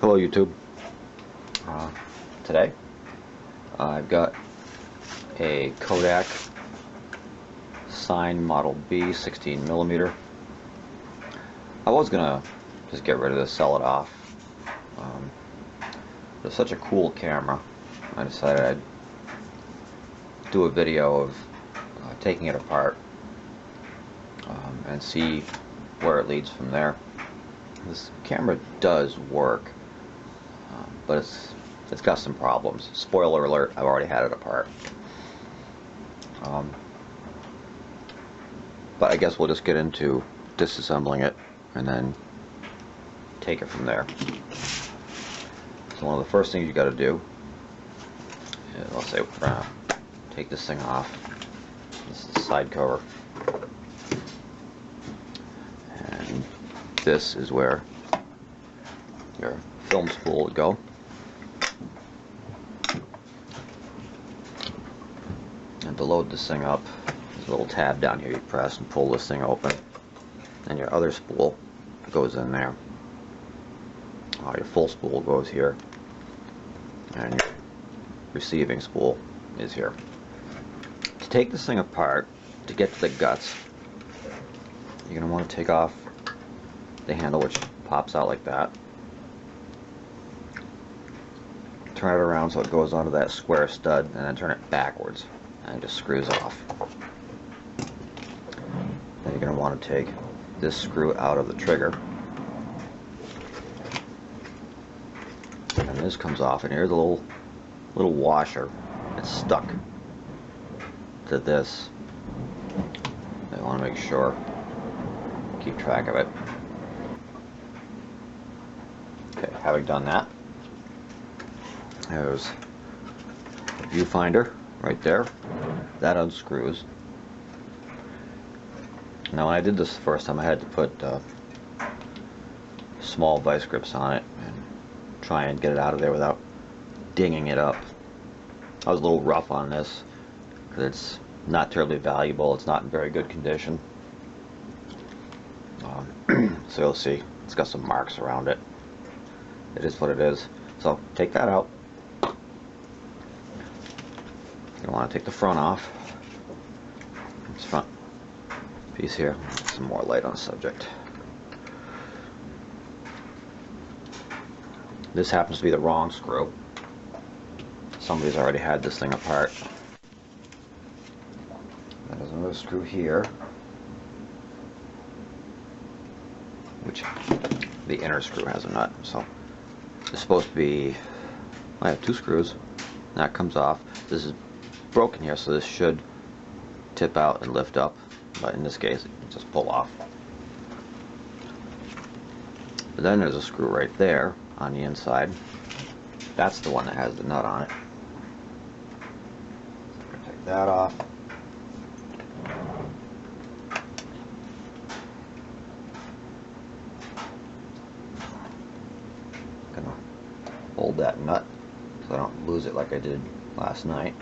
Hello YouTube. Today I've got a Kodak Cine Model B 16mm. I was gonna just get rid of this, sell it off. It's such a cool camera. I decided I'd do a video of taking it apart and see where it leads from there. This camera does work, but it's got some problems. Spoiler alert, I've already had it apart. But I guess we'll just get into disassembling it and then take it from there. So one of the first things you got to do is, I'll say, we're gonna take this thing off. This is the side cover, and this is where your film spool would go. And to load this thing up, there's a little tab down here you press and pull this thing open, and your other spool goes in there. Your full spool goes here, and your receiving spool is here. To take this thing apart, to get to the guts, you're going to want to take off the handle, which pops out like that. Turn it around so it goes onto that square stud, and then turn it backwards, and it just screws off. Then you're going to want to take this screw out of the trigger, and this comes off, and here's a little washer. It's stuck to this. I want to make sure, keep track of it. Okay, having done that, there's a viewfinder right there. That unscrews. Now when I did this the first time, I had to put small vice grips on it and try and get it out of there without dinging it up. I was a little rough on this because it's not terribly valuable. It's not in very good condition. So you'll see it's got some marks around it. It is what it is. So take that out. You want to take the front off. This front piece here. Some more light on the subject. This happens to be the wrong screw. Somebody's already had this thing apart. There's another screw here, which the inner screw has a nut. So it's supposed to be, I have two screws. That comes off. This is broken here, so this should tip out and lift up, but in this case it just pull off. But then there's a screw right there on the inside. That's the one that has the nut on it. So we're going to take that off. I'm going to hold that nut so I don't lose it like I did last night.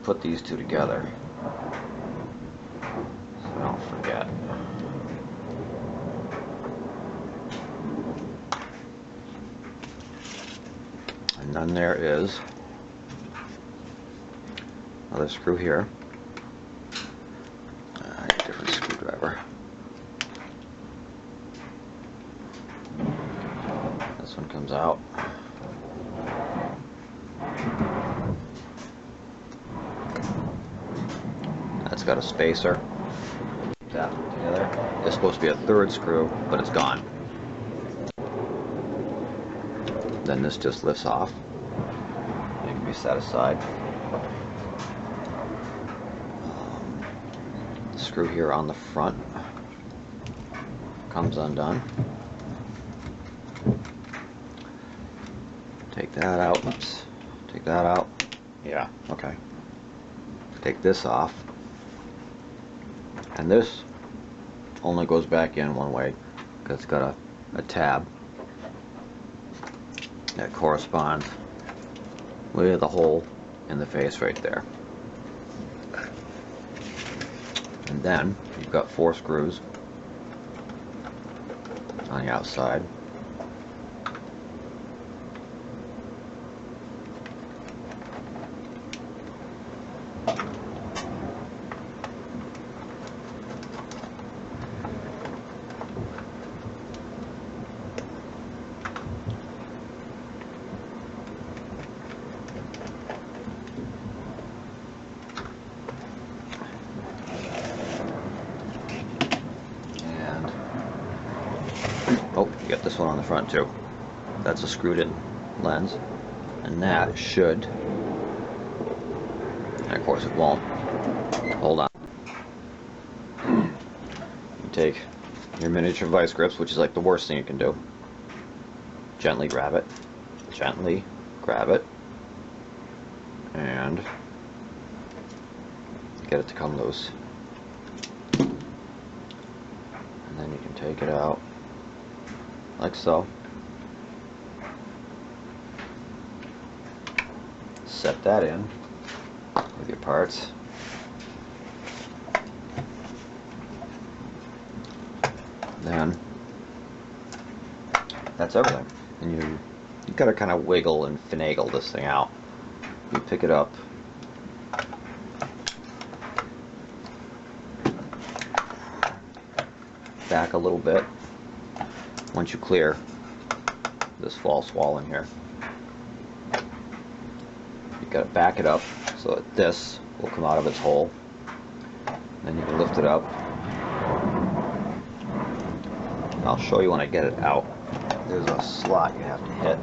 Put these two together so I don't forget. And then there is another screw here. Different screwdriver. This one comes out. It's got a spacer. Tap it together. There's supposed to be a third screw, but it's gone. Then this just lifts off. It can be set aside. Screw here on the front comes undone. Take that out. Oops. Take that out. Yeah, okay. Take this off. And this only goes back in one way because it's got a tab that corresponds with the hole in the face right there. Then you've got 4 screws on the outside. Oh, you got this one on the front too. That's a screwed in lens, and that should, and of course it won't. Hold on. You take your miniature vice grips, which is like the worst thing you can do. Gently grab it, and get it to come loose. And then you can take it out like so. Set that in with your parts. Then that's everything. And you gotta kind of wiggle and finagle this thing out. You pick it up, back a little bit. Once you clear this false wall in here, you gotta back it up so that this will come out of its hole. Then you can lift it up. I'll show you when I get it out. There's a slot you have to hit.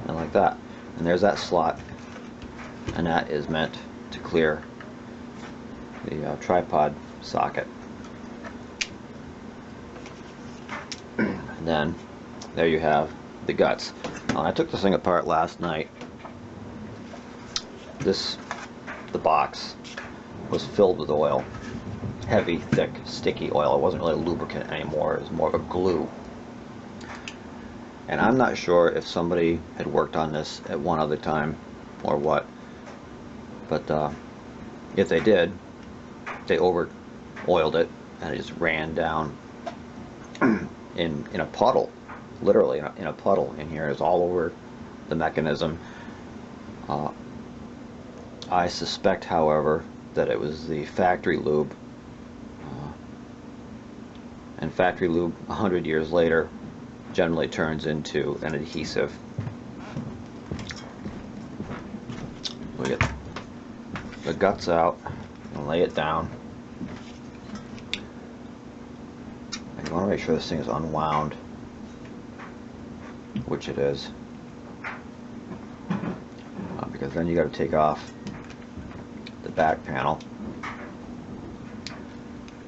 And like that. And there's that slot. And that is meant to clear the tripod socket. And then there you have the guts. I took this thing apart last night. The box was filled with oil. Heavy, thick, sticky oil. It wasn't really a lubricant anymore. It was more of a glue. And I'm not sure if somebody had worked on this at one other time or what. But if they did, they over oiled it and it just ran down in a puddle, literally in a puddle in here. It's all over the mechanism. I suspect, however, that it was the factory lube, and factory lube 100 years later generally turns into an adhesive. We get the guts out and lay it down. And you want to make sure this thing is unwound, which it is, because then you got to take off the back panel,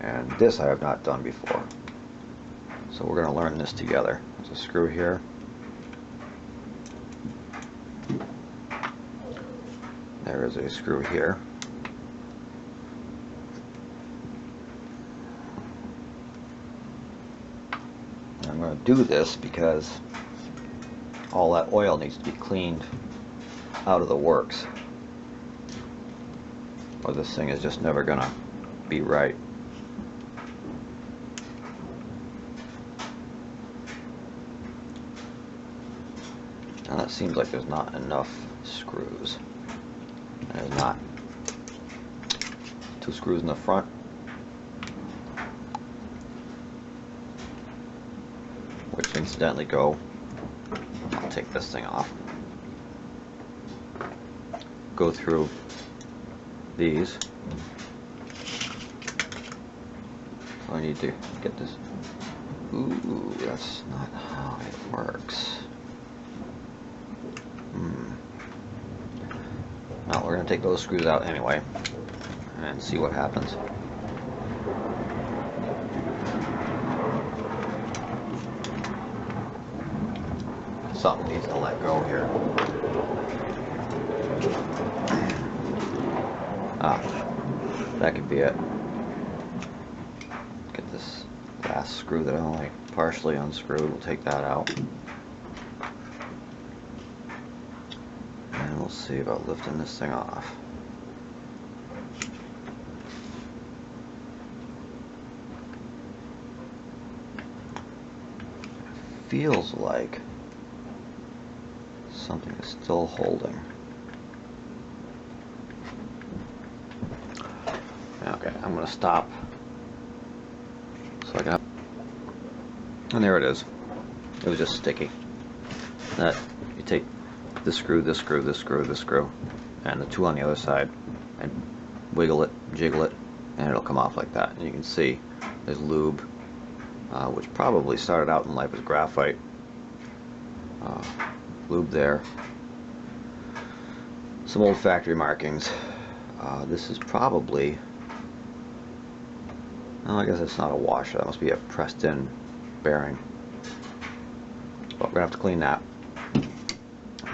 and this I have not done before, so we're going to learn this together. There's a screw here. There is a screw here. And I'm going to do this because all that oil needs to be cleaned out of the works, or this thing is just never going to be right. Now that seems like there's not enough screws. There's not. 2 screws in the front. Which incidentally go, I'll take this thing off. Go through these. So I need to get this. Ooh, that's not how it works. Well, we're going to take those screws out anyway and see what happens. Something needs to let go here. That could be it. Get this last screw that I only partially unscrewed. We'll take that out. And we'll see about lifting this thing off. Feels like something is still holding. Okay, I'm going to stop. So I got, and there it is. It was just sticky. That you take this screw, this screw, this screw, this screw, and the two on the other side, and wiggle it, jiggle it, and it'll come off like that. And you can see there's lube, which probably started out in life as graphite. Lube there. Some old factory markings. This is probably, oh, I guess it's not a washer. That must be a pressed in bearing. But we're going to have to clean that.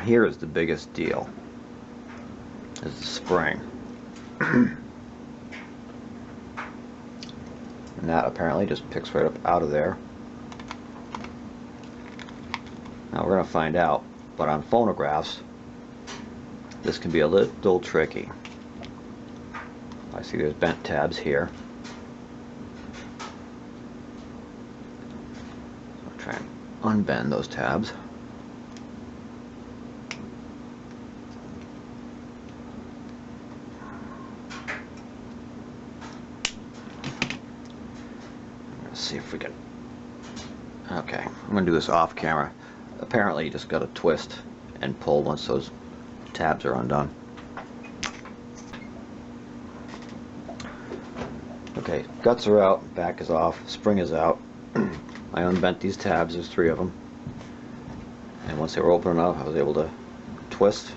Here is the biggest deal. Is the spring. And that apparently just picks right up out of there. Now we're going to find out, but on phonographs this can be a little tricky. I see there's bent tabs here. So I'll try and unbend those tabs. See if we can. Okay, I'm going to do this off camera. Apparently you just got to twist and pull once those tabs are undone. Okay, guts are out, back is off, spring is out. I unbent these tabs, there's 3 of them. And once they were open enough, I was able to twist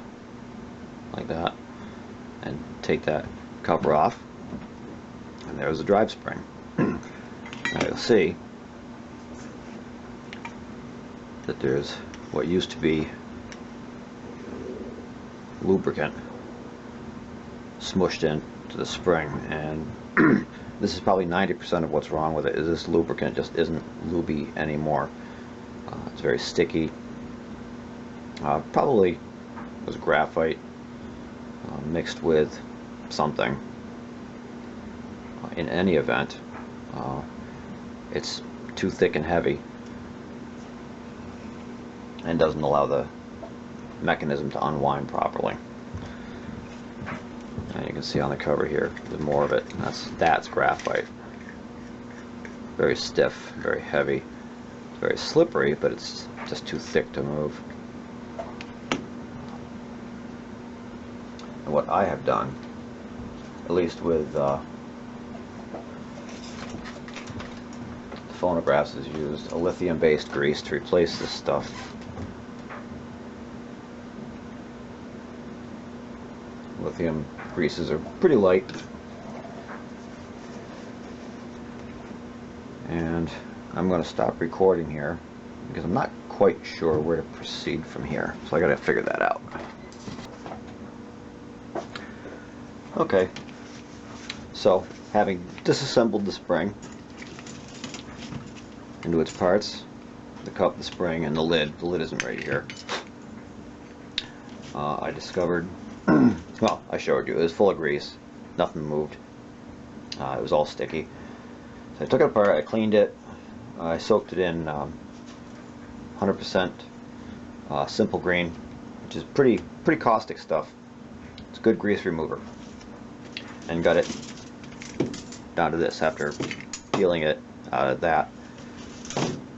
like that and take that cover off. And there's the drive spring. Now you'll see that there's what used to be lubricant smushed into the spring, and this is probably 90% of what's wrong with it. Is this lubricant just isn't lubey anymore. It's very sticky. Probably was graphite mixed with something. In any event, it's too thick and heavy and doesn't allow the mechanism to unwind properly. And you can see on the cover here there's more of it. That's graphite. Very stiff, very heavy, very slippery, but it's just too thick to move. And what I have done, at least with phonographs, is used a lithium-based grease to replace this stuff. Lithium greases are pretty light, and I'm going to stop recording here because I'm not quite sure where to proceed from here, so I got to figure that out. Okay, so having disassembled the spring into its parts, the cup, the spring, and the lid isn't right here. I discovered, well, I showed you, it was full of grease, nothing moved, it was all sticky. So I took it apart, I cleaned it, I soaked it in 100% simple green, which is pretty caustic stuff. It's a good grease remover, and got it down to this after peeling it out of that.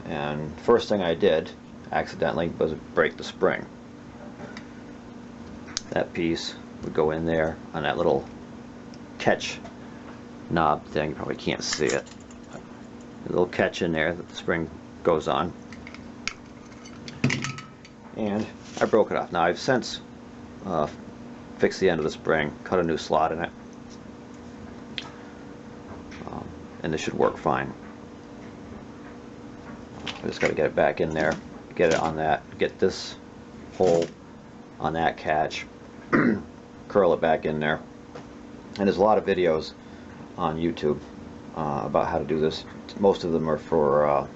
And first thing I did accidentally was break the spring. That piece would go in there on that little catch knob thing. You probably can't see it. A little catch in there that the spring goes on. And I broke it off. Now I've since fixed the end of the spring, cut a new slot in it, and this should work fine. I just got to get it back in there, get it on that, get this hole on that catch, curl it back in there. And there's a lot of videos on YouTube about how to do this. Most of them are for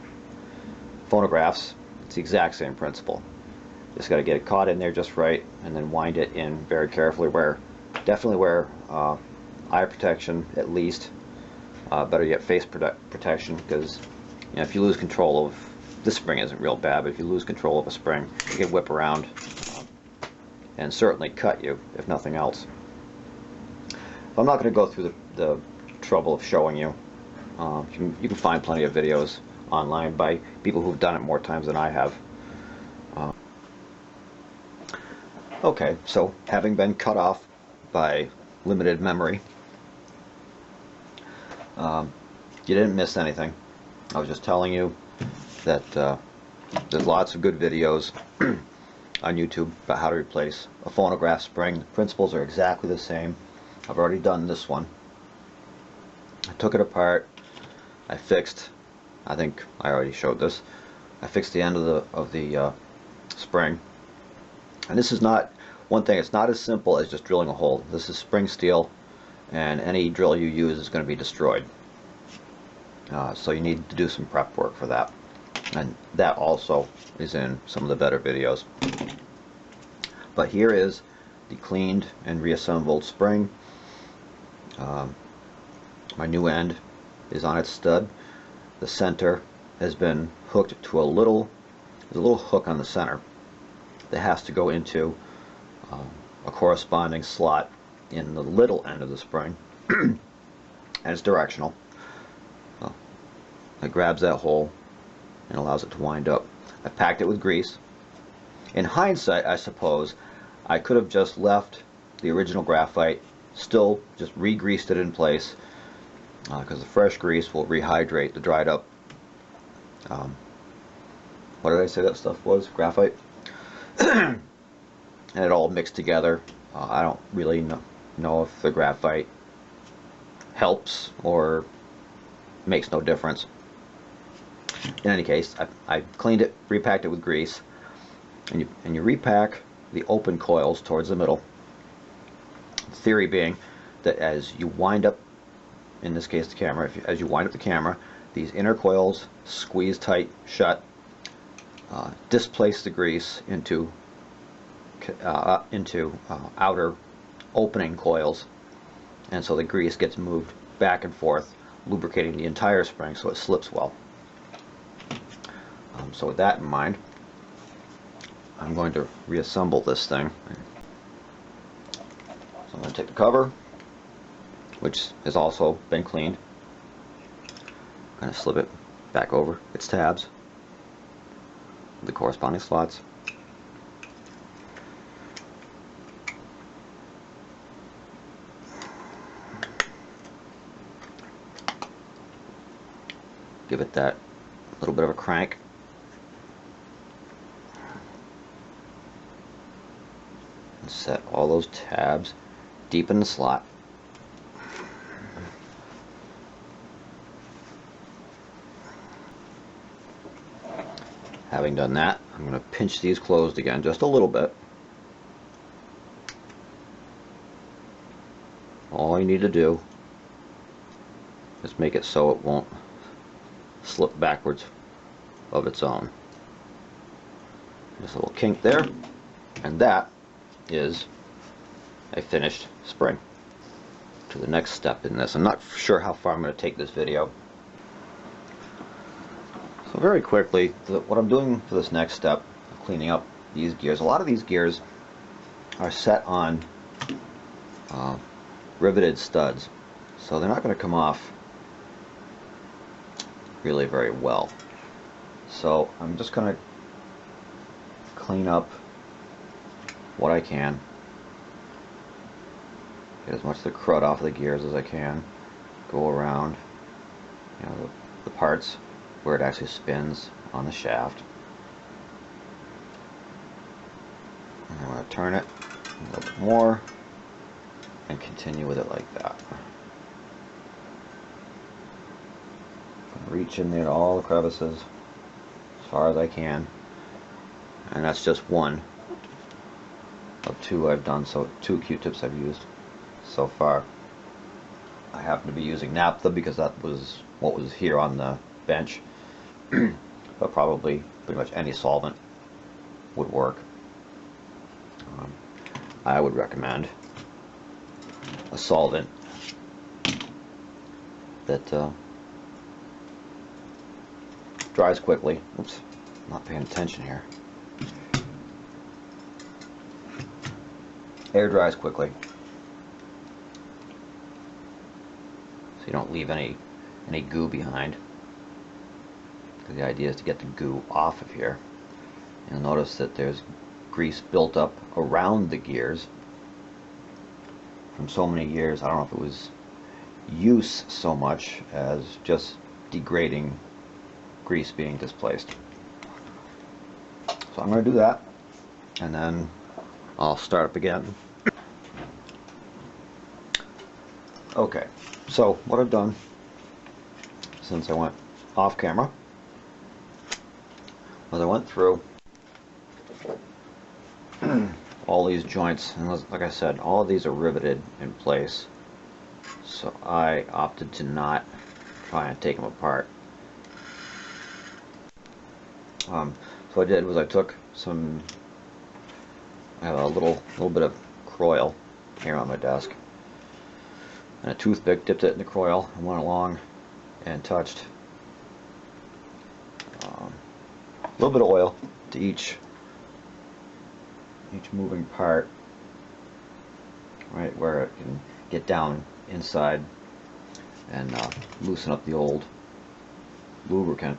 phonographs. It's the exact same principle. Just got to get it caught in there just right, and then wind it in very carefully. Definitely wear eye protection at least. Better yet, face protection, because if you lose control of this spring, isn't real bad, but if you lose control of a spring, it can whip around and certainly cut you, if nothing else. I'm not going to go through the trouble of showing you. You can find plenty of videos online by people who've done it more times than I have. Okay, so having been cut off by limited memory, you didn't miss anything. I was just telling you that there's lots of good videos on YouTube about how to replace a phonograph spring. The principles are exactly the same. I've already done this one. I took it apart. I fixed, I think I already showed this, I fixed the end of the spring. And this is not, one thing, it's not as simple as just drilling a hole. This is spring steel, and any drill you use is going to be destroyed. So you need to do some prep work for that. And that also is in some of the better videos. But here is the cleaned and reassembled spring. My new end is on its stud. The center has been hooked to there's a little hook on the center that has to go into a corresponding slot in the little end of the spring, and it's directional. So it grabs that hole and allows it to wind up. I packed it with grease. In hindsight, I suppose I could have just left the original graphite, still just re-greased it in place, because the fresh grease will rehydrate the dried up, what did I say that stuff was? Graphite? And it all mixed together. I don't really know if the graphite helps or makes no difference. In any case, I cleaned it, repacked it with grease, and you repack the open coils towards the middle. The theory being that as you wind up, in this case the camera, as you wind up the camera, these inner coils squeeze tight shut, displace the grease into outer opening coils, and so the grease gets moved back and forth, lubricating the entire spring so it slips well. So with that in mind, I'm going to reassemble this thing. So I'm going to take the cover, which has also been cleaned. I'm going to slip it back over its tabs, the corresponding slots. Give it that little bit of a crank. And set all those tabs deep in the slot. Having done that, I'm going to pinch these closed again just a little bit. All you need to do is make it so it won't slip backwards of its own. Just a little kink there, and that is a finished spring. To the next step in this. I'm not sure how far I'm going to take this video. So very quickly, what I'm doing for this next step, cleaning up these gears, a lot of these gears are set on riveted studs, so they're not going to come off really very well. So I'm just going to clean up what I can, get as much of the crud off of the gears as I can, go around, the parts where it actually spins on the shaft. And I'm going to turn it a little bit more and continue with it like that. Reach in there to all the crevices as far as I can, and that's just one of two I've done, so 2 Q-tips I've used so far. I happen to be using naphtha because that was what was here on the bench, but probably pretty much any solvent would work. I would recommend a solvent that dries quickly. Oops, not paying attention here. Air dries quickly, so you don't leave any goo behind. Because the idea is to get the goo off of here. You'll notice that there's grease built up around the gears from so many years. I don't know if it was use so much as just degrading grease being displaced. So I'm going to do that, and then I'll start up again. Okay, so what I've done since I went off camera was I went through all these joints, and like I said, all of these are riveted in place, so I opted to not try and take them apart. So what I did was I took some, I have a little bit of croil here on my desk, and a toothpick, dipped it in the croil and went along and touched a little bit of oil to each moving part, right where it can get down inside and loosen up the old lubricant.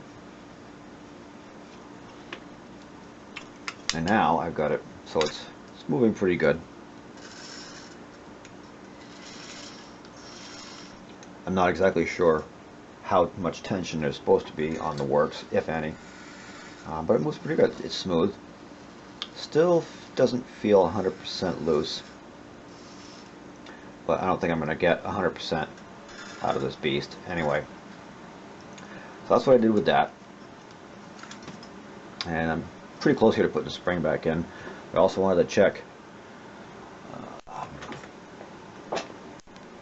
And now I've got it so it's moving pretty good. I'm not exactly sure how much tension there's supposed to be on the works, if any, but it moves pretty good. It's smooth. Still doesn't feel 100% loose, but I don't think I'm going to get 100% out of this beast anyway. So that's what I did with that, and I'm pretty close here to putting the spring back in. I also wanted to check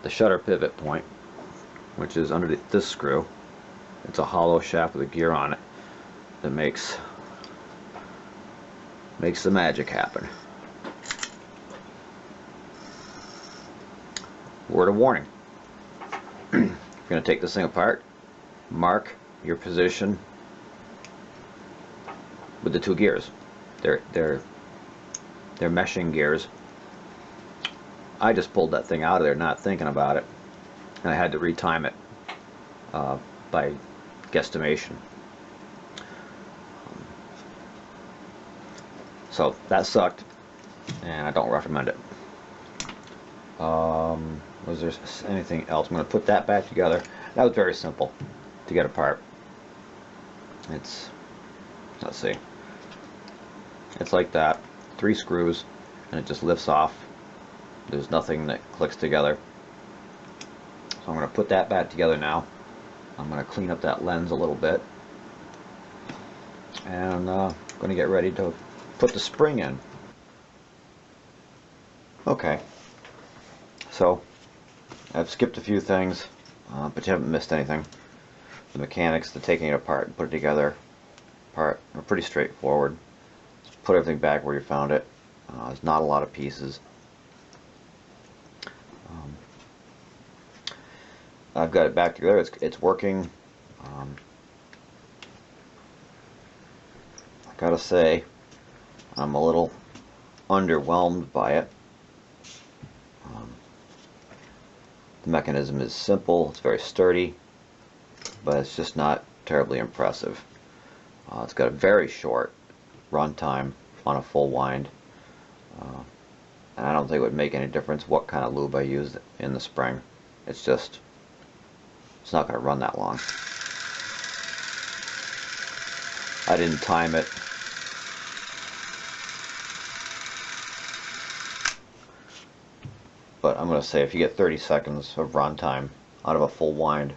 the shutter pivot point, which is underneath this screw. It's a hollow shaft with a gear on it that makes the magic happen. Word of warning. If you're going to take this thing apart, mark your position with the two gears. They're meshing gears. I just pulled that thing out of there not thinking about it, and I had to retime it by guesstimation. So that sucked, and I don't recommend it. Was there anything else? I'm going to put that back together. That was very simple to get apart. It's, let's see, it's like that, 3 screws, and it just lifts off. There's nothing that clicks together. So I'm going to put that back together now. I'm going to clean up that lens a little bit, and I'm going to get ready to put the spring in. Okay, so I've skipped a few things, but you haven't missed anything. The mechanics, the taking it apart and put it together part are pretty straightforward. Just put everything back where you found it. There's not a lot of pieces. I've got it back together. It's working. I gotta say, I'm a little underwhelmed by it. The mechanism is simple, it's very sturdy, but it's just not terribly impressive. It's got a very short run time on a full wind, and I don't think it would make any difference what kind of lube I used in the spring. It's not going to run that long. I didn't time it. But I'm going to say if you get 30 seconds of run time out of a full wind,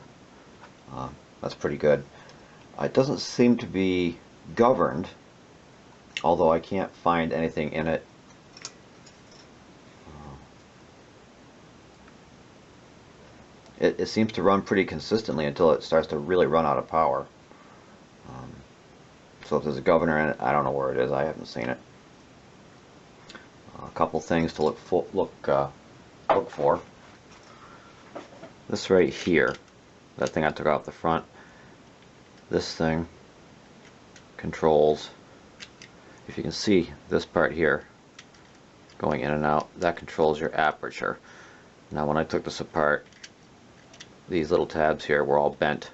that's pretty good. It doesn't seem to be governed, although I can't find anything in it. it seems to run pretty consistently until it starts to really run out of power. So if there's a governor in it, I don't know where it is. I haven't seen it. A couple things to look for. This right here, that thing I took off the front. This thing controls, if you can see this part here going in and out, that controls your aperture. Now when I took this apart, these little tabs here were all bent,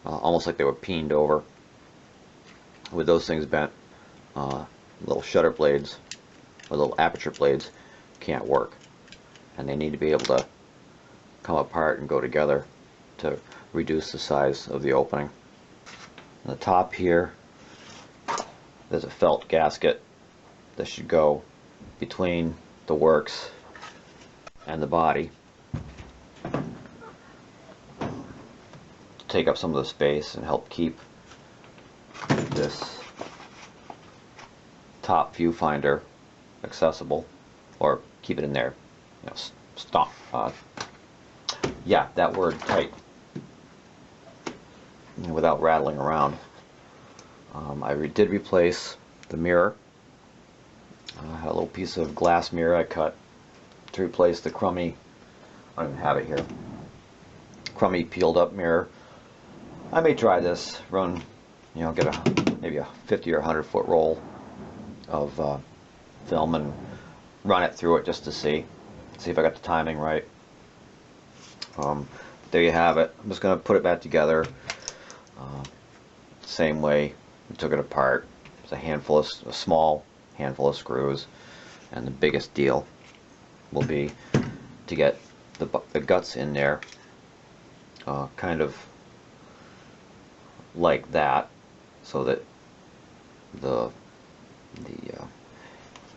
almost like they were peened over. With those things bent, little shutter blades or little aperture blades can't work, and they need to be able to come apart and go together to reduce the size of the opening. On the top here, there's a felt gasket that should go between the works and the body to take up some of the space and help keep this top viewfinder accessible, or keep it in there, you know, yeah, that word, tight, without rattling around. I did replace the mirror. I had a little piece of glass mirror I cut to replace the crummy, I don't even have it here, crummy peeled up mirror. I may try this, run, you know, get maybe a 50 or 100 foot roll of film and run it through it just to see if I got the timing right. There you have it. I'm just going to put it back together same way we took it apart. It's a small handful of screws, and the biggest deal will be to get the guts in there kind of like that, so that the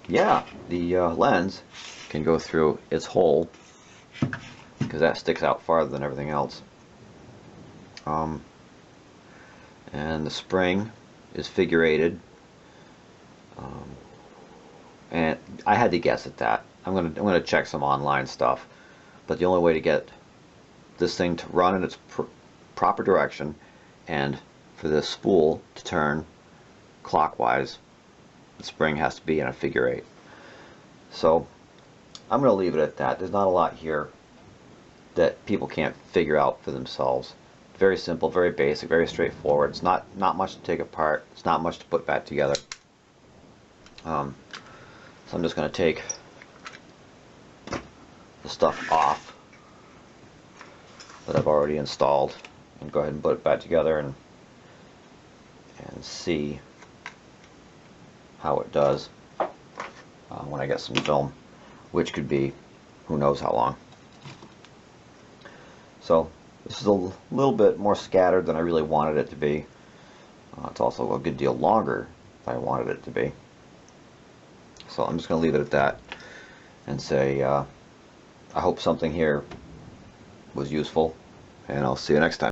lens can go through its hole, because that sticks out farther than everything else. And the spring is figure-eighted, and I had to guess at that. I'm gonna check some online stuff, but the only way to get this thing to run in its proper direction and for the spool to turn clockwise, the spring has to be in a figure-8. So I'm going to leave it at that. There's not a lot here that people can't figure out for themselves. Very simple, very basic, very straightforward. It's not much to take apart. It's not much to put back together. So I'm just going to take the stuff off that I've already installed and go ahead and put it back together and see how it does when I get some film, which could be who knows how long. So this is a little bit more scattered than I really wanted it to be. It's also a good deal longer than I wanted it to be. So I'm just going to leave it at that and say I hope something here was useful, and I'll see you next time.